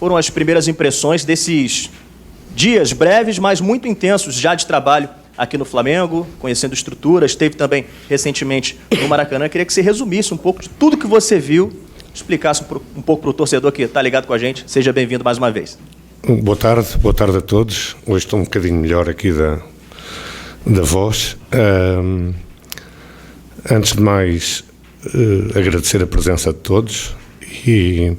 foram as primeiras impressões desses dias breves, mas muito intensos já de trabalho aqui no Flamengo, conhecendo estruturas, esteve também recentemente no Maracanã. Queria que você resumisse um pouco de tudo que você viu, explicasse um pouco para o torcedor que está ligado com a gente. Seja bem-vindo mais uma vez. Boa tarde a todos. Hoje estou um bocadinho melhor aqui da voz. Antes de mais, agradecer a presença de todos e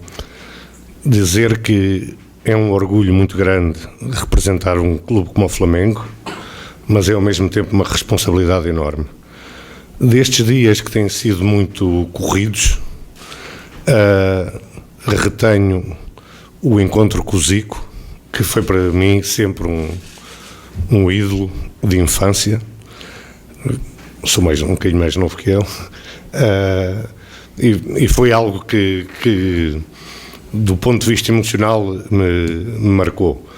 dizer que é um orgulho muito grande representar um clube como o Flamengo, mas é ao mesmo tempo uma responsabilidade enorme. Destes dias que têm sido muito corridos, retenho o encontro com o Zico, que foi para mim sempre um ídolo de infância. Sou um bocadinho mais novo que ele, e foi algo que do ponto de vista emocional me marcou.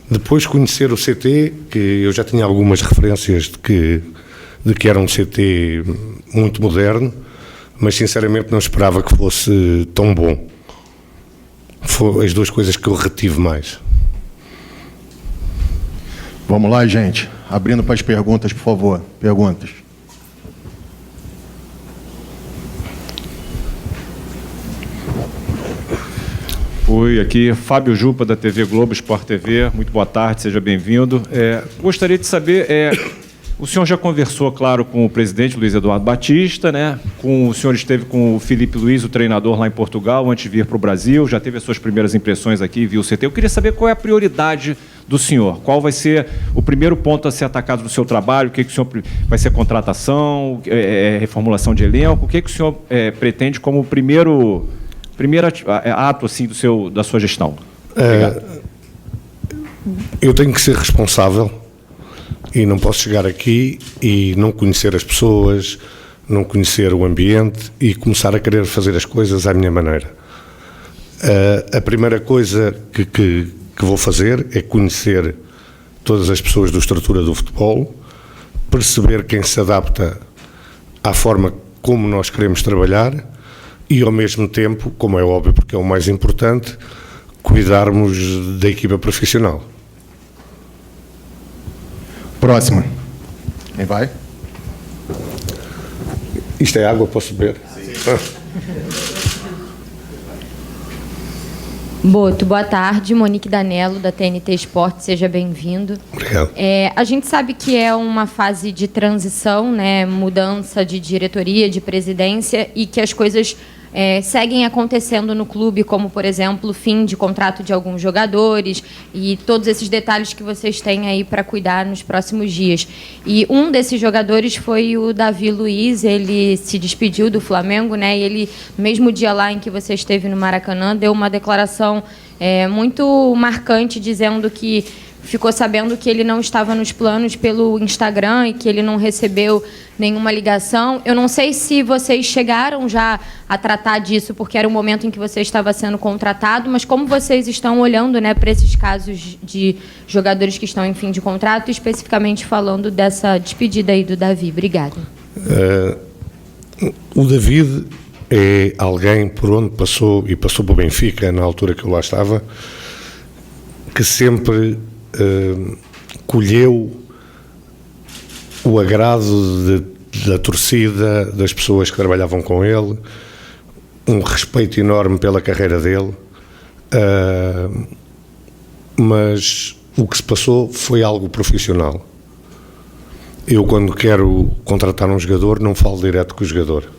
Depois conhecer o CT, que eu já tinha algumas referências de que era um CT muito moderno, mas sinceramente não esperava que fosse tão bom. Foram as duas coisas que eu retive mais. Vamos lá, gente. Abrindo para as perguntas, por favor. Perguntas. Oi, aqui Fábio Jupa, da TV Globo Sport TV. Muito boa tarde, seja bem-vindo. Gostaria de saber, o senhor já conversou, claro, com o presidente Luiz Eduardo Batista, né? O senhor esteve com o Filipe Luiz, o treinador lá em Portugal, antes de vir para o Brasil, já teve as suas primeiras impressões aqui, viu o CT. Eu queria saber qual é a prioridade do senhor, qual vai ser o primeiro ponto a ser atacado no seu trabalho, o que o senhor vai ser contratação, reformulação de elenco, o que o senhor pretende como primeiro ato assim, da sua gestão? Eu tenho que ser responsável e não posso chegar aqui e não conhecer as pessoas, não conhecer o ambiente e começar a querer fazer as coisas à minha maneira. A primeira coisa que vou fazer é conhecer todas as pessoas da estrutura do futebol, perceber quem se adapta à forma como nós queremos trabalhar e, ao mesmo tempo, como é óbvio, porque é o mais importante, cuidarmos da equipa profissional. Próxima. Quem vai? Isto é água, posso beber? Sim. Boto, boa tarde. Monique Danello, da TNT Esporte, seja bem-vindo. Obrigado. A gente sabe que é uma fase de transição, né, mudança de diretoria, de presidência, e que as coisas seguem acontecendo no clube, como, por exemplo, o fim de contrato de alguns jogadores e todos esses detalhes que vocês têm aí para cuidar nos próximos dias. E um desses jogadores foi o Davi Luiz. Ele se despediu do Flamengo, né? E ele, no mesmo dia lá em que você esteve no Maracanã, deu uma declaração muito marcante, dizendo que ficou sabendo que ele não estava nos planos pelo Instagram e que ele não recebeu nenhuma ligação. Eu não sei se vocês chegaram já a tratar disso, porque era o momento em que você estava sendo contratado, mas como vocês estão olhando, né, para esses casos de jogadores que estão em fim de contrato, especificamente falando dessa despedida aí do Davi? Obrigada. O David é alguém por onde passou, e passou para o Benfica, na altura que eu lá estava, que sempre colheu o agrado da torcida, das pessoas que trabalhavam com ele, um respeito enorme pela carreira dele, mas o que se passou foi algo profissional. Eu, quando quero contratar um jogador, não falo direto com o jogador,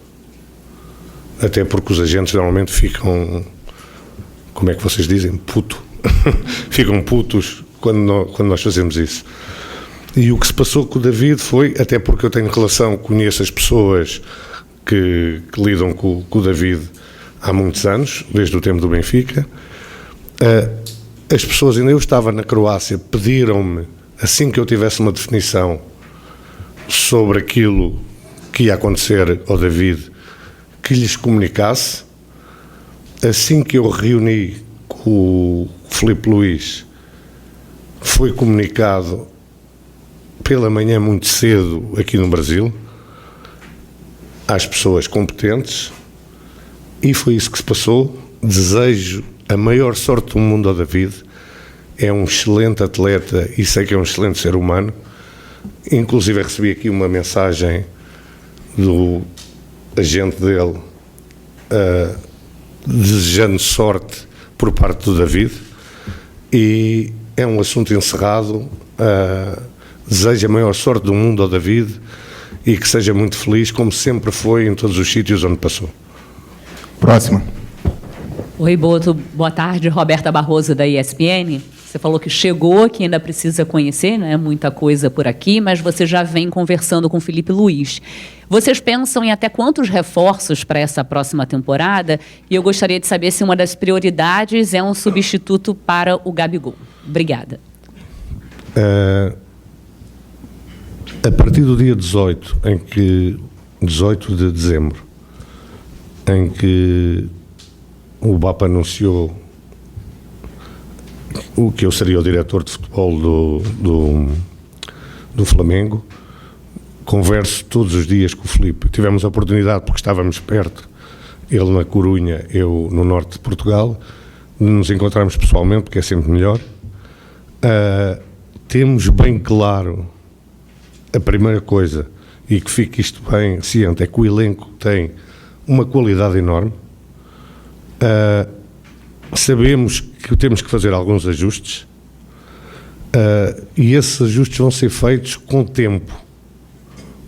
até porque os agentes normalmente ficam, como é que vocês dizem, ficam putos quando nós fazemos isso. E o que se passou com o David foi, até porque eu tenho relação, conheço as pessoas que lidam com o David há muitos anos, desde o tempo do Benfica. As pessoas, ainda eu estava na Croácia, pediram-me, assim que eu tivesse uma definição sobre aquilo que ia acontecer ao David, que lhes comunicasse. Assim que eu reuni com o Filipe Luiz, foi comunicado pela manhã muito cedo aqui no Brasil às pessoas competentes, e foi isso que se passou. Desejo a maior sorte do mundo ao David. É um excelente atleta e sei que é um excelente ser humano. Inclusive recebi aqui uma mensagem do agente dele desejando sorte por parte do David, e é um assunto encerrado. Desejo a maior sorte do mundo ao David e que seja muito feliz, como sempre foi em todos os sítios onde passou. Próxima. Oi, Boto. Boa tarde. Roberta Barroso, da ESPN. Você falou que chegou, que ainda precisa conhecer, né? Muita coisa por aqui, mas você já vem conversando com o Felipe Luiz. Vocês pensam em até quantos reforços para essa próxima temporada? E eu gostaria de saber se uma das prioridades é um substituto para o Gabigol. Obrigada. A partir do dia 18 de dezembro, em que o BAP anunciou o que eu seria o diretor de futebol do Flamengo, converso todos os dias com o Filipe. Tivemos a oportunidade, porque estávamos perto, ele na Corunha, eu no norte de Portugal, de nos encontrarmos pessoalmente, porque é sempre melhor. Temos bem claro a primeira coisa, e que fique isto bem ciente, é que o elenco tem uma qualidade enorme. Sabemos que temos que fazer alguns ajustes, e esses ajustes vão ser feitos com tempo,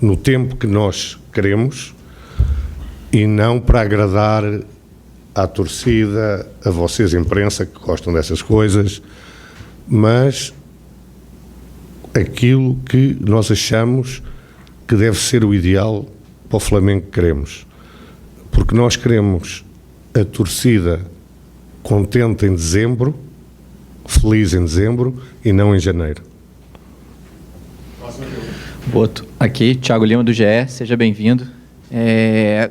no tempo que nós queremos, e não para agradar à torcida, a vocês, imprensa, que gostam dessas coisas, mas aquilo que nós achamos que deve ser o ideal para o Flamengo que queremos. Porque nós queremos a torcida contente em dezembro, feliz em dezembro e não em janeiro. Boto, aqui, Thiago Lima do GE, seja bem-vindo.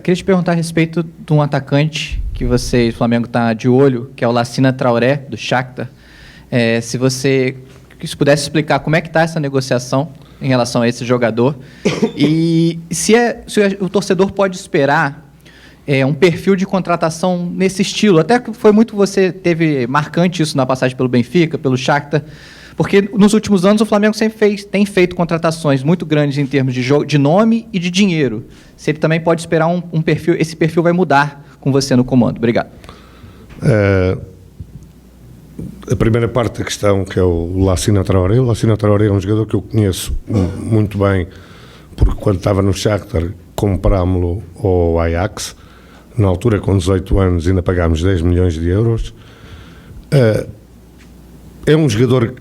Queria te perguntar a respeito de um atacante que o Flamengo está de olho, que é o Lassina Traoré, do Shakhtar. Se pudesse explicar como é que está essa negociação em relação a esse jogador e se o torcedor pode esperar um perfil de contratação nesse estilo. Até que você teve marcante isso na passagem pelo Benfica, pelo Shakhtar, porque nos últimos anos o Flamengo sempre tem feito contratações muito grandes em termos de nome e de dinheiro. Se ele também pode esperar um perfil, esse perfil vai mudar com você no comando. Obrigado. A primeira parte da questão, que é o Lassina Traoré. O Lassina Traoré é um jogador que eu conheço muito bem, porque quando estava no Shakhtar comprámo-lo ao Ajax, na altura com 18 anos ainda pagámos 10 milhões de euros. É um jogador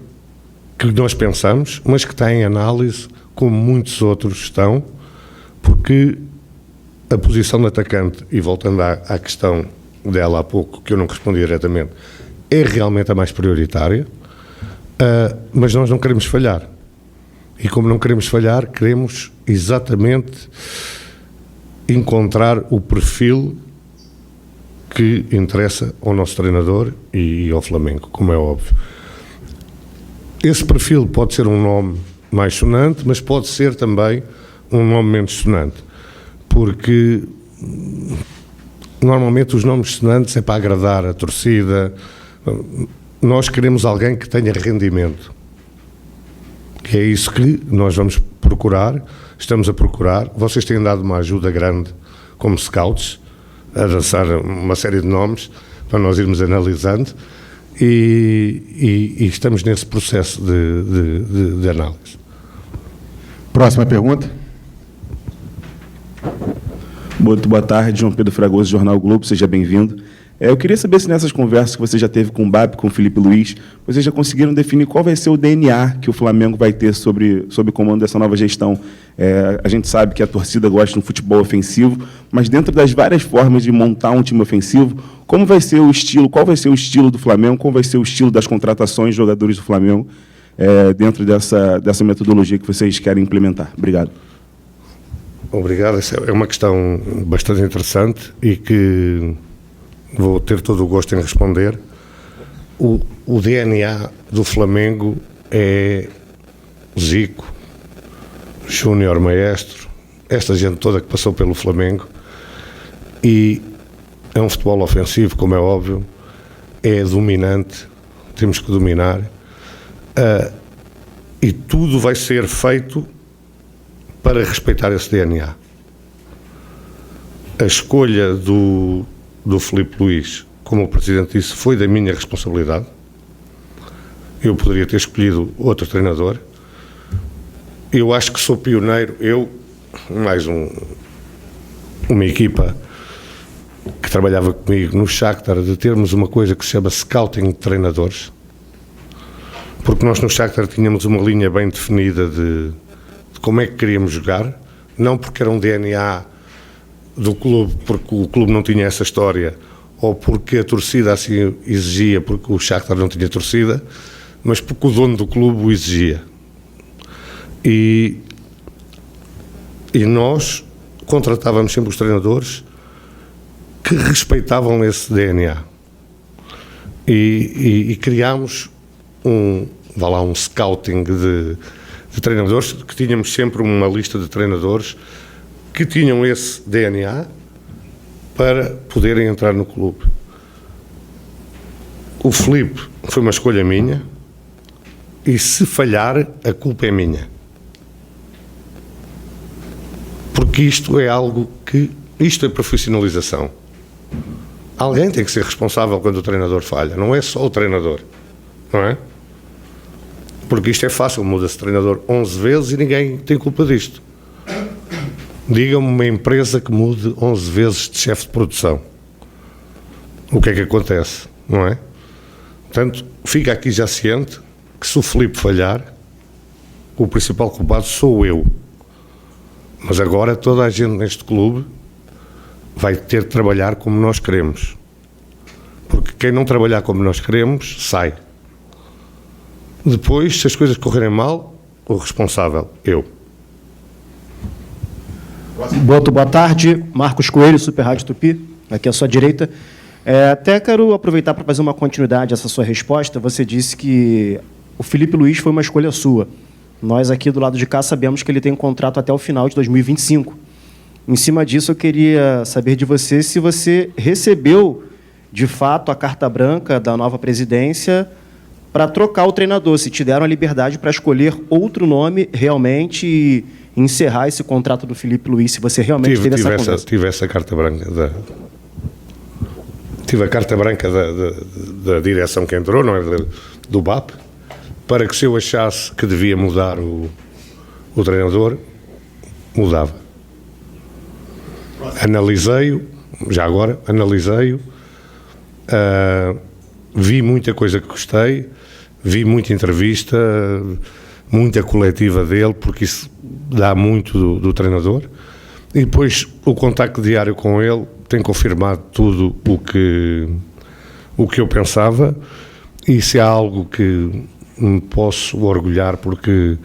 que nós pensamos, mas que está em análise, como muitos outros estão, porque a posição de atacante, e voltando à questão dela há pouco, que eu não respondi diretamente, é realmente a mais prioritária, mas nós não queremos falhar. E como não queremos falhar, queremos exatamente encontrar o perfil que interessa ao nosso treinador e ao Flamengo, como é óbvio. Esse perfil pode ser um nome mais sonante, mas pode ser também um nome menos sonante, porque normalmente os nomes sonantes é para agradar a torcida. Nós queremos alguém que tenha rendimento, que é isso que nós vamos procurar, estamos a procurar. Vocês têm dado uma ajuda grande como scouts, a lançar uma série de nomes para nós irmos analisando, e estamos nesse processo de análise. Próxima pergunta. Boa tarde, João Pedro Fragoso, Jornal Globo, seja bem-vindo. Eu queria saber se nessas conversas que você já teve com o BAP, com o Felipe Luiz, vocês já conseguiram definir qual vai ser o DNA que o Flamengo vai ter sob o comando dessa nova gestão. A gente sabe que a torcida gosta de um futebol ofensivo, mas dentro das várias formas de montar um time ofensivo, como vai ser o estilo, qual vai ser o estilo do Flamengo, qual vai ser o estilo das contratações de jogadores do Flamengo dentro dessa metodologia que vocês querem implementar? Obrigado. Obrigado. Essa é uma questão bastante interessante e que vou ter todo o gosto em responder. O DNA do Flamengo é Zico, Júnior, Maestro, esta gente toda que passou pelo Flamengo, e é um futebol ofensivo, como é óbvio, é dominante, temos que dominar, e tudo vai ser feito para respeitar esse DNA. A escolha do Filipe Luís, como o Presidente disse, foi da minha responsabilidade. Eu poderia ter escolhido outro treinador. Eu acho que sou pioneiro, eu, mais uma equipa que trabalhava comigo no Shakhtar, de termos uma coisa que se chama scouting de treinadores, porque nós no Shakhtar tínhamos uma linha bem definida de como é que queríamos jogar, não porque era um DNA do clube, porque o clube não tinha essa história, ou porque a torcida assim exigia, porque o Shakhtar não tinha torcida, mas porque o dono do clube o exigia. E nós contratávamos sempre os treinadores que respeitavam esse DNA. E criámos um scouting de treinadores, que tínhamos sempre uma lista de treinadores que tinham esse DNA para poderem entrar no clube. O Filipe foi uma escolha minha, e se falhar, a culpa é minha. Porque isto é algo que... Isto é profissionalização. Alguém tem que ser responsável quando o treinador falha, não é só o treinador, não é? Porque isto é fácil, muda-se treinador 11 vezes e ninguém tem culpa disto. Diga-me uma empresa que mude 11 vezes de chefe de produção. O que é que acontece, não é? Portanto, fica aqui já ciente que se o Filipe falhar, o principal culpado sou eu. Mas agora toda a gente neste clube vai ter de trabalhar como nós queremos. Porque quem não trabalhar como nós queremos, sai. Depois, se as coisas correrem mal, o responsável, eu. Boa tarde, Marcos Coelho, Super Rádio Tupi, aqui à sua direita. Até quero aproveitar para fazer uma continuidade a essa sua resposta. Você disse que o Filipe Luís foi uma escolha sua. Nós aqui do lado de cá sabemos que ele tem um contrato até o final de 2025. Em cima disso, eu queria saber de você se você recebeu, de fato, a carta branca da nova presidência para trocar o treinador, se te deram a liberdade para escolher outro nome realmente e encerrar esse contrato do Filipe Luís, se você realmente teve essa conversa. Tive essa carta branca tive a carta branca da direção que entrou, não é, do BAP, para que se eu achasse que devia mudar o treinador, mudava. Analisei-o, já agora, vi muita coisa que gostei, vi muita entrevista, muita coletiva dele, porque isso dá muito do treinador, e depois o contacto diário com ele tem confirmado tudo o que eu pensava, e se há algo que me posso orgulhar, porque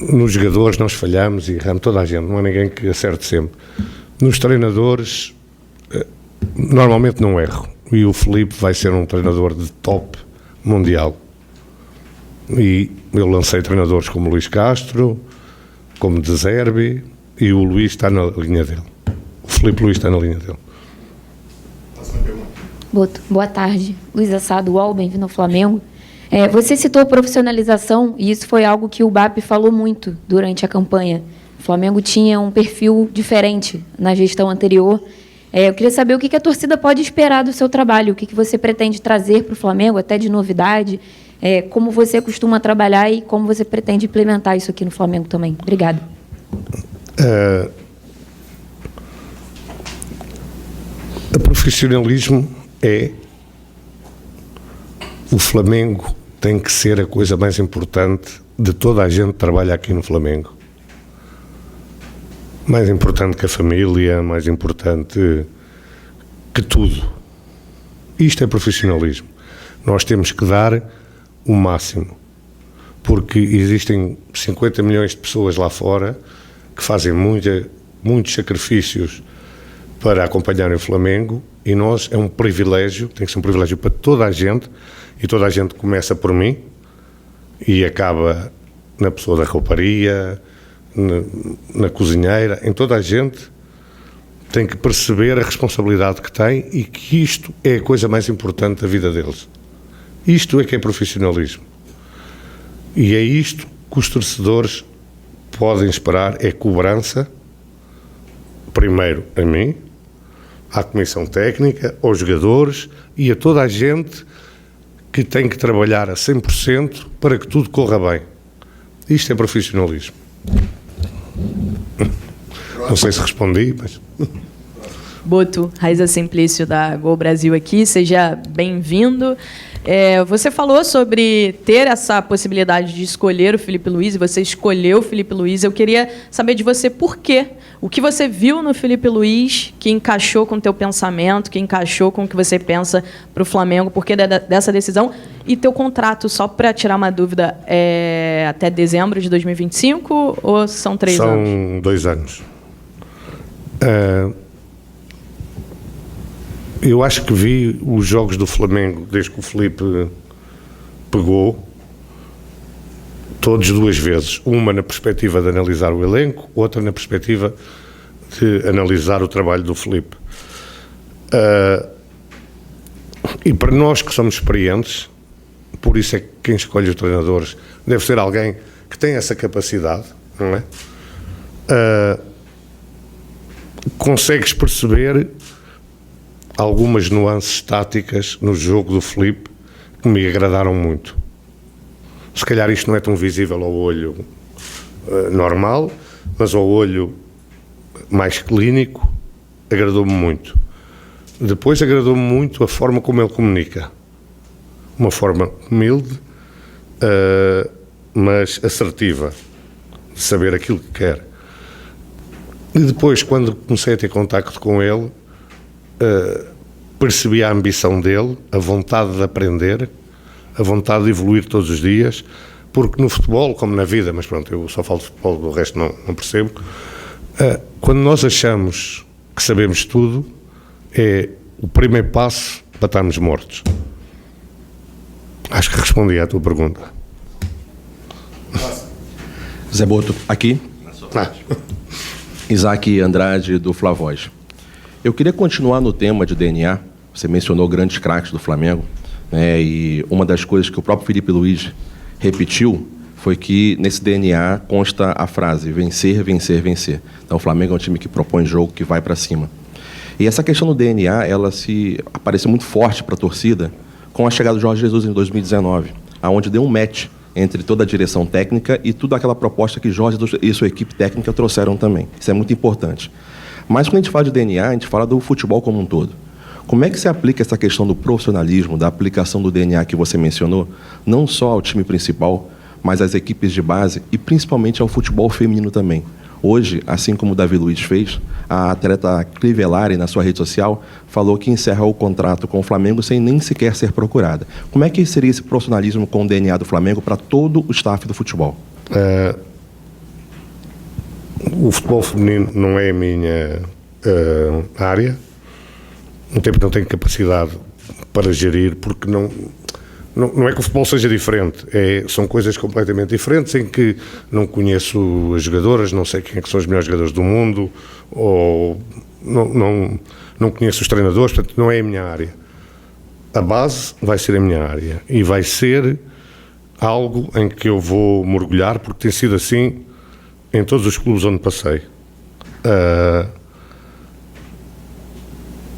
nos jogadores nós falhamos e erramos, toda a gente, não há ninguém que acerte sempre. Nos treinadores, normalmente não erro, e o Filipe vai ser um treinador de top mundial. E eu lancei treinadores como Luís Castro, como De Zerbi, e o Luís está na linha dele. O Filipe Luís está na linha dele. Boa tarde. Luiz Assado, UOL, bem-vindo ao Flamengo. Você citou profissionalização, e isso foi algo que o BAP falou muito durante a campanha. O Flamengo tinha um perfil diferente na gestão anterior. Eu queria saber o que a torcida pode esperar do seu trabalho, o que você pretende trazer para o Flamengo, até de novidade, como você costuma trabalhar e como você pretende implementar isso aqui no Flamengo também. Obrigada. O profissionalismo o Flamengo tem que ser a coisa mais importante de toda a gente que trabalha aqui no Flamengo. Mais importante que a família, mais importante que tudo. Isto é profissionalismo. Nós temos que dar o máximo, porque existem 50 milhões de pessoas lá fora que fazem muitos sacrifícios para acompanharem o Flamengo, e nós, é um privilégio, tem que ser um privilégio para toda a gente, e toda a gente começa por mim e acaba na pessoa da rouparia, na cozinheira, em toda a gente tem que perceber a responsabilidade que tem e que isto é a coisa mais importante da vida deles. Isto é que é profissionalismo. E é isto que os torcedores podem esperar, é cobrança, primeiro a mim, à comissão técnica, aos jogadores e a toda a gente que tem que trabalhar a 100% para que tudo corra bem. Isto é profissionalismo. Não sei se respondi, mas... Boto, Raiza Simplício da Gol Brasil aqui, seja bem-vindo. Você falou sobre ter essa possibilidade de escolher o Filipe Luís, e você escolheu o Filipe Luís. Eu queria saber de você por quê. O que você viu no Filipe Luís que encaixou com o teu pensamento, que encaixou com o que você pensa para o Flamengo, por que dessa decisão? E teu contrato, só para tirar uma dúvida, é até dezembro de 2025 ou são 3 anos? São 2 anos. Eu acho que vi os jogos do Flamengo desde que o Filipe pegou, todos 2 vezes. Uma na perspectiva de analisar o elenco, outra na perspectiva de analisar o trabalho do Filipe. E para nós que somos experientes, por isso é que quem escolhe os treinadores deve ser alguém que tem essa capacidade, não é? Consegues perceber algumas nuances táticas no jogo do Filipe que me agradaram muito. Se calhar isto não é tão visível ao olho normal, mas ao olho mais clínico agradou-me muito. Depois agradou-me muito a forma como ele comunica. Uma forma humilde, mas assertiva, de saber aquilo que quer. E depois, quando comecei a ter contacto com ele, percebi a ambição dele, a vontade de aprender, a vontade de evoluir todos os dias, porque no futebol, como na vida, mas pronto, eu só falo de futebol, do resto não percebo, quando nós achamos que sabemos tudo, é o primeiro passo para estarmos mortos. Acho que respondi à tua pergunta. Zé Boto, aqui. Isaac Andrade, do Flavoz. Eu queria continuar no tema de DNA. Você mencionou grandes craques do Flamengo, né? E uma das coisas que o próprio Filipe Luís repetiu foi que nesse DNA consta a frase vencer, vencer, vencer. Então o Flamengo é um time que propõe jogo, que vai para cima. E essa questão do DNA, ela apareceu muito forte para a torcida com a chegada do Jorge Jesus em 2019, aonde deu um match entre toda a direção técnica e toda aquela proposta que Jorge e sua equipe técnica trouxeram também. Isso é muito importante. Mas quando a gente fala de DNA, a gente fala do futebol como um todo. Como é que se aplica essa questão do profissionalismo, da aplicação do DNA que você mencionou, não só ao time principal, mas às equipes de base e principalmente ao futebol feminino também? Hoje, assim como o Davi Luiz fez, a atleta Crivellari, na sua rede social, falou que encerra o contrato com o Flamengo sem nem sequer ser procurada. Como é que seria esse profissionalismo com o DNA do Flamengo para todo o staff do futebol? O futebol feminino não é a minha área. No tempo não tenho capacidade para gerir, porque não é que o futebol seja diferente, são coisas completamente diferentes, em que não conheço as jogadoras, não sei quem é que são os melhores jogadores do mundo, ou não conheço os treinadores, portanto não é a minha área. A base vai ser a minha área e vai ser algo em que eu vou mergulhar, porque tem sido assim em todos os clubes onde passei.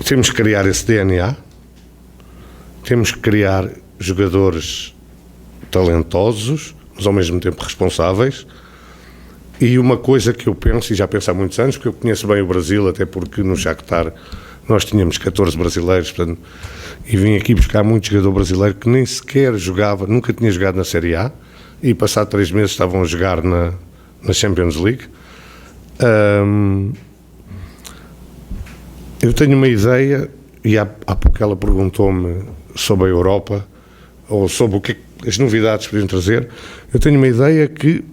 Temos que criar esse DNA, temos que criar jogadores talentosos, mas ao mesmo tempo responsáveis. E uma coisa que eu penso, e já penso há muitos anos, porque eu conheço bem o Brasil, até porque no Shakhtar nós tínhamos 14 brasileiros, portanto, e vim aqui buscar muito jogador brasileiro que nem sequer jogava, nunca tinha jogado na Série A, e passado 3 meses estavam a jogar na Champions League. Eu tenho uma ideia, e há pouco ela perguntou-me sobre a Europa, ou sobre o que as novidades podiam trazer. Eu tenho uma ideia que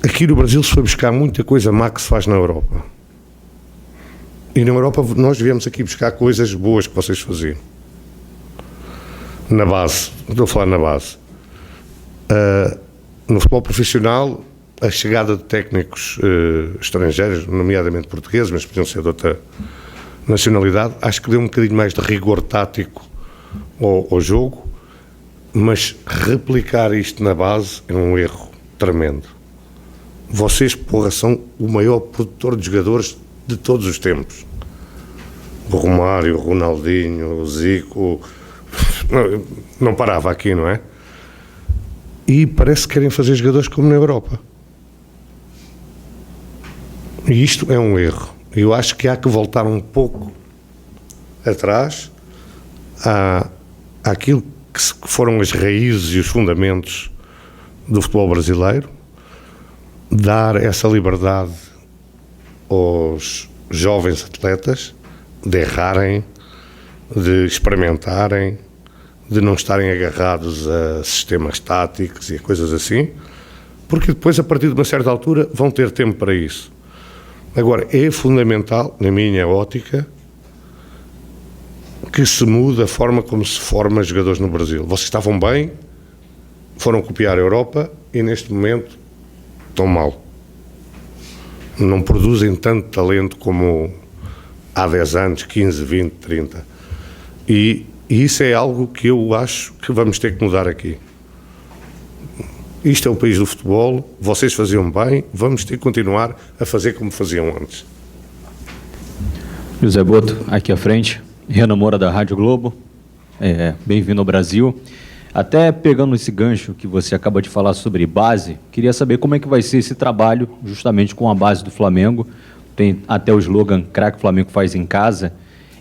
aqui no Brasil se foi buscar muita coisa má que se faz na Europa. E na Europa nós viemos aqui buscar coisas boas que vocês faziam. Na base, estou a falar na base. No futebol profissional a chegada de técnicos estrangeiros, nomeadamente portugueses, mas podiam ser de outra nacionalidade, acho que deu um bocadinho mais de rigor tático ao jogo, mas replicar isto na base é um erro tremendo. Vocês, porra, são o maior produtor de jogadores de todos os tempos. O Romário, o Ronaldinho, o Zico, não parava aqui, não é? E parece que querem fazer jogadores como na Europa. E isto é um erro. Eu acho que há que voltar um pouco atrás àquilo que foram as raízes e os fundamentos do futebol brasileiro, dar essa liberdade aos jovens atletas de errarem, de experimentarem, de não estarem agarrados a sistemas táticos e a coisas assim, porque depois, a partir de uma certa altura, vão ter tempo para isso. Agora, é fundamental, na minha ótica, que se mude a forma como se forma jogadores no Brasil. Vocês estavam bem, foram copiar a Europa e, neste momento, estão mal. Não produzem tanto talento como há 10 anos, 15, 20, 30. E isso é algo que eu acho que vamos ter que mudar aqui. Isto é o país do futebol, vocês faziam bem, vamos ter que continuar a fazer como faziam antes. José Boto, aqui à frente, Renan Moura da Rádio Globo, bem-vindo ao Brasil. Até pegando esse gancho que você acaba de falar sobre base, queria saber como é que vai ser esse trabalho justamente com a base do Flamengo. Tem até o slogan "Craque Flamengo faz em casa".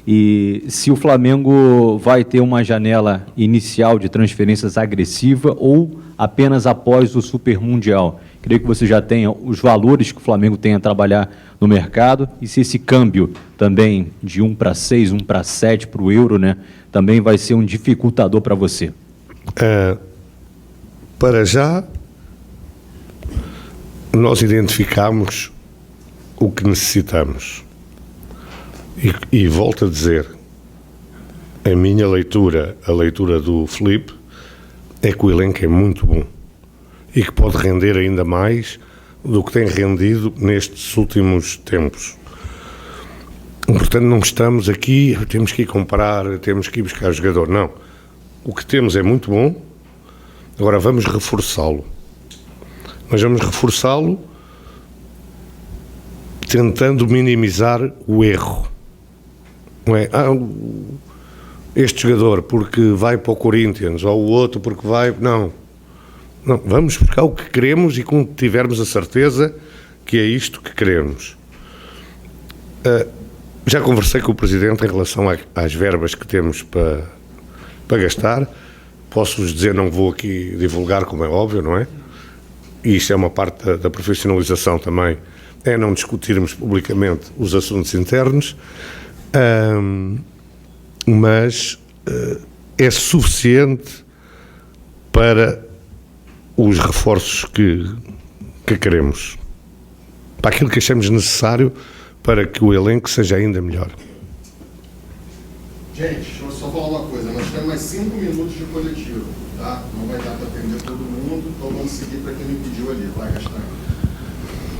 E se o Flamengo vai ter uma janela inicial de transferências agressiva ou apenas após o Super Mundial. Queria que você já tenha os valores que o Flamengo tem a trabalhar no mercado e se esse câmbio também de 1 para 6, 1 para 7 para o euro, né, também vai ser um dificultador para você. Para já, nós identificamos o que necessitamos. E volto a dizer, a minha leitura, a leitura do Filipe, é que o elenco é muito bom e que pode render ainda mais do que tem rendido nestes últimos tempos. Portanto, não estamos aqui, temos que ir comprar, temos que ir buscar jogador, não. O que temos é muito bom, agora vamos reforçá-lo. Mas vamos reforçá-lo tentando minimizar o erro. Não é, este jogador porque vai para o Corinthians, ou o outro porque vai... Não, vamos buscar o que queremos e quando tivermos a certeza que é isto que queremos. Já conversei com o Presidente em relação às verbas que temos para gastar. Posso-vos dizer, não vou aqui divulgar, como é óbvio, não é? E isso é uma parte da profissionalização também, é não discutirmos publicamente os assuntos internos, mas é suficiente para os reforços que queremos, para aquilo que achamos necessário para que o elenco seja ainda melhor. Gente, deixa eu só falar uma coisa, nós temos mais 5 minutos de coletivo, tá? Não vai dar para atender todo mundo, então vamos seguir para quem me pediu ali. Vai, Castanha.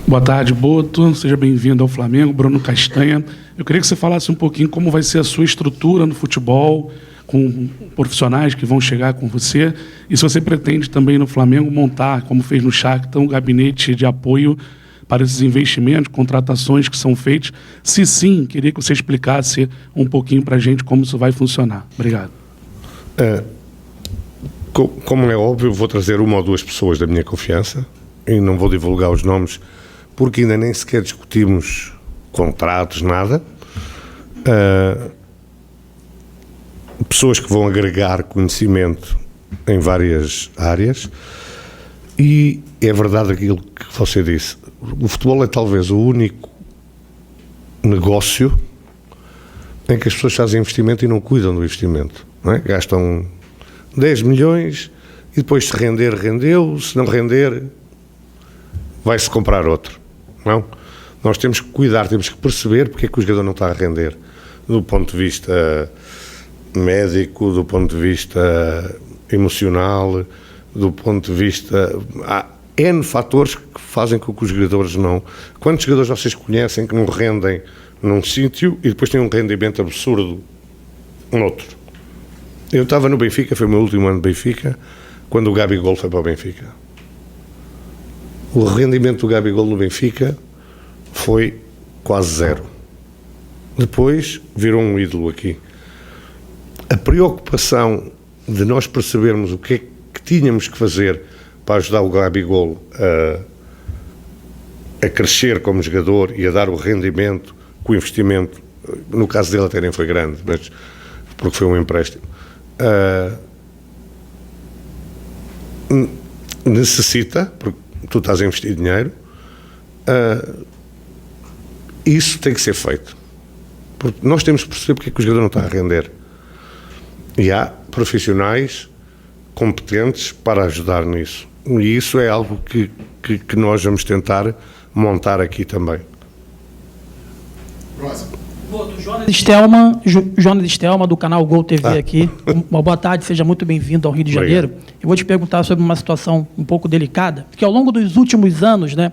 Boa tarde, Boto. Seja bem-vindo ao Flamengo, Bruno Castanha. Eu queria que você falasse um pouquinho como vai ser a sua estrutura no futebol, com profissionais que vão chegar com você, e se você pretende também no Flamengo montar, como fez no Shakhtar, um gabinete de apoio para esses investimentos, contratações que são feitas. Se sim, queria que você explicasse um pouquinho para a gente como isso vai funcionar. Obrigado. Como é óbvio, vou trazer uma ou duas pessoas da minha confiança e não vou divulgar os nomes porque ainda nem sequer discutimos contratos, nada. Pessoas que vão agregar conhecimento em várias áreas e é verdade aquilo que você disse. O futebol é talvez o único negócio em que as pessoas fazem investimento e não cuidam do investimento, não é? Gastam 10 milhões e depois se render, rendeu, se não render vai-se comprar outro, não? Nós temos que cuidar, temos que perceber porque é que o jogador não está a render do ponto de vista médico, do ponto de vista emocional, do ponto de vista... N fatores que fazem com que os jogadores não... Quantos jogadores vocês conhecem que não rendem num sítio e depois têm um rendimento absurdo noutro? Eu estava no Benfica, foi o meu último ano de Benfica, quando o Gabigol foi para o Benfica. O rendimento do Gabigol no Benfica foi quase zero. Depois virou um ídolo aqui. A preocupação de nós percebermos o que é que tínhamos que fazer para ajudar o Gabigol a crescer como jogador e a dar o rendimento que o investimento, no caso dele até nem foi grande, mas porque foi um empréstimo, necessita, porque tu estás a investir dinheiro, isso tem que ser feito. Porque nós temos que perceber porque é que o jogador não está a render. E há profissionais competentes para ajudar nisso. E isso é algo que nós vamos tentar montar aqui também. Próximo. Jonas Stelman, do canal Gol TV aqui. Uma boa tarde, seja muito bem-vindo ao Rio de Janeiro. Obrigado. Eu vou te perguntar sobre uma situação um pouco delicada, porque ao longo dos últimos anos, né,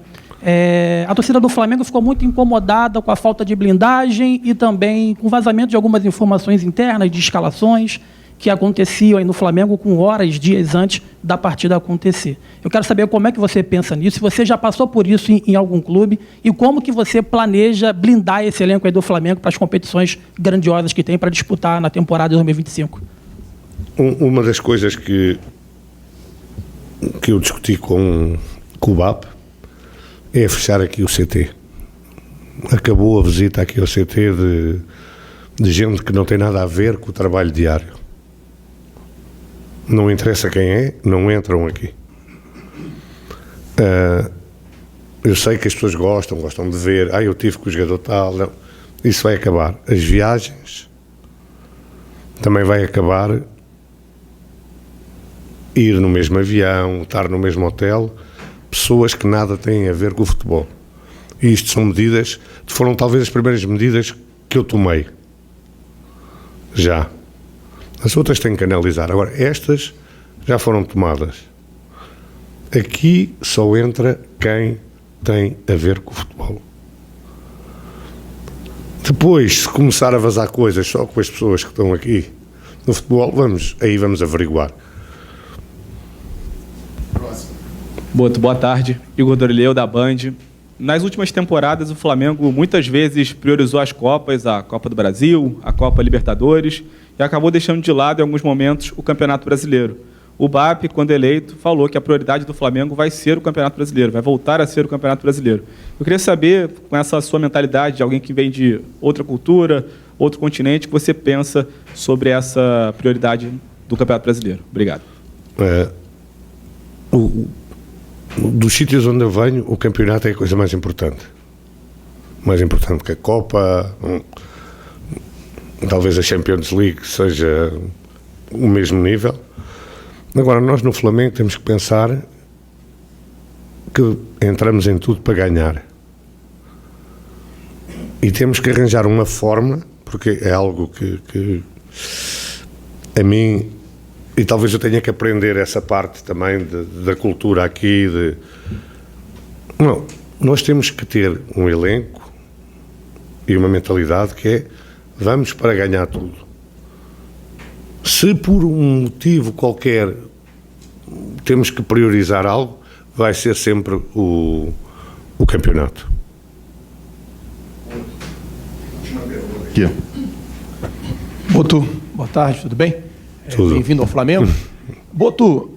a torcida do Flamengo ficou muito incomodada com a falta de blindagem e também com o vazamento de algumas informações internas de escalações que aconteciam aí no Flamengo com horas, dias antes da partida acontecer. Eu quero saber como é que você pensa nisso, se você já passou por isso em algum clube e como que você planeja blindar esse elenco aí do Flamengo para as competições grandiosas que tem para disputar na temporada de 2025. Uma das coisas que eu discuti com o BAP é fechar aqui o CT. Acabou a visita aqui ao CT de gente que não tem nada a ver com o trabalho diário. Não interessa quem é, não entram aqui. Eu sei que as pessoas gostam de ver, eu tive com o jogador tal, não. Isso vai acabar. As viagens também vai acabar, ir no mesmo avião, estar no mesmo hotel, pessoas que nada têm a ver com o futebol. E isto são medidas, foram talvez as primeiras medidas que eu tomei. Já. As outras têm que analisar. Agora, estas já foram tomadas. Aqui só entra quem tem a ver com o futebol. Depois, se começar a vazar coisas só com as pessoas que estão aqui no futebol, vamos averiguar. Boa tarde. Igor Dorileu, da Band. Nas últimas temporadas, o Flamengo muitas vezes priorizou as Copas, a Copa do Brasil, a Copa Libertadores, e acabou deixando de lado, em alguns momentos, o Campeonato Brasileiro. O BAP, quando eleito, falou que a prioridade do Flamengo vai ser o Campeonato Brasileiro, vai voltar a ser o Campeonato Brasileiro. Eu queria saber, com essa sua mentalidade de alguém que vem de outra cultura, outro continente, o que você pensa sobre essa prioridade do Campeonato Brasileiro. Obrigado. Dos sítios onde eu venho, o campeonato é a coisa mais importante. Mais importante que a Copa, talvez a Champions League seja o mesmo nível. Agora, nós no Flamengo temos que pensar que entramos em tudo para ganhar. E temos que arranjar uma forma, porque é algo que a mim... E talvez eu tenha que aprender essa parte também da cultura aqui. Não, nós temos que ter um elenco e uma mentalidade que é vamos para ganhar tudo. Se por um motivo qualquer temos que priorizar algo, vai ser sempre o campeonato. Aqui. Boto, boa tarde, tudo bem? Bem-vindo ao Flamengo. Boto,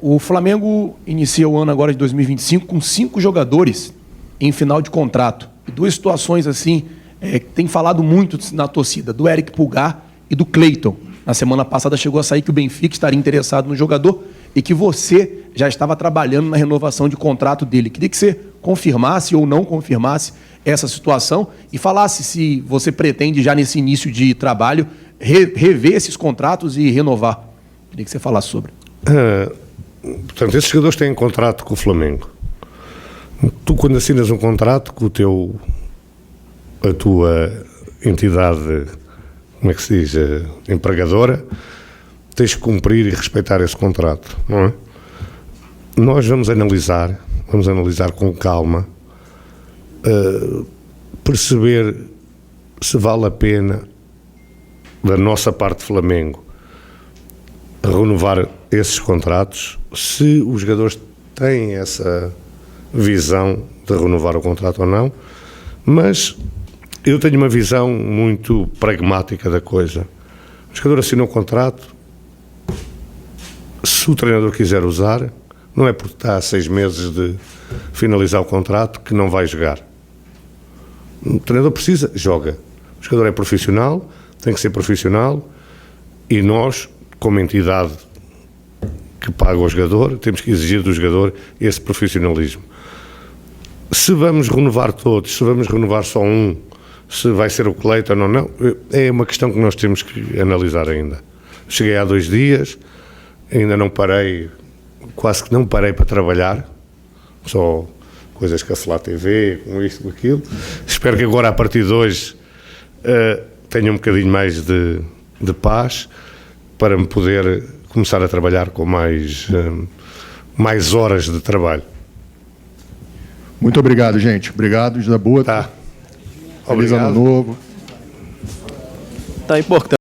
o Flamengo inicia o ano agora de 2025 com 5 jogadores em final de contrato. E 2 situações assim, que tem falado muito na torcida, do Eric Pulgar e do Cleiton. Na semana passada chegou a sair que o Benfica estaria interessado no jogador e que você já estava trabalhando na renovação de contrato dele. Queria que você confirmasse ou não confirmasse essa situação e falasse se você pretende já nesse início de trabalho rever esses contratos e renovar. Queria que você falasse sobre. Portanto, esses jogadores têm contrato com o Flamengo. Tu, quando assinas um contrato com a tua entidade, como é que se diz, empregadora, tens que cumprir e respeitar esse contrato, não é? Nós vamos analisar com calma, perceber se vale a pena, da nossa parte Flamengo, renovar esses contratos, se os jogadores têm essa visão de renovar o contrato ou não, mas eu tenho uma visão muito pragmática da coisa. O jogador assinou o contrato, se o treinador quiser usar, não é porque está a 6 meses de finalizar o contrato que não vai jogar. O treinador precisa, joga. O jogador é profissional, tem que ser profissional, e nós, como entidade que paga o jogador, temos que exigir do jogador esse profissionalismo. Se vamos renovar todos, se vamos renovar só um, se vai ser o Cleiton ou não, é uma questão que nós temos que analisar ainda. Cheguei há 2 dias, ainda não parei, quase que não parei para trabalhar, só coisas com a Flá TV, com isto, com aquilo. Espero que agora, a partir de hoje, tenha um bocadinho mais de paz para me poder começar a trabalhar com mais horas de trabalho. Muito obrigado, gente. Obrigado, José Boa. Tá. Feliz Ano novo. Tá importante.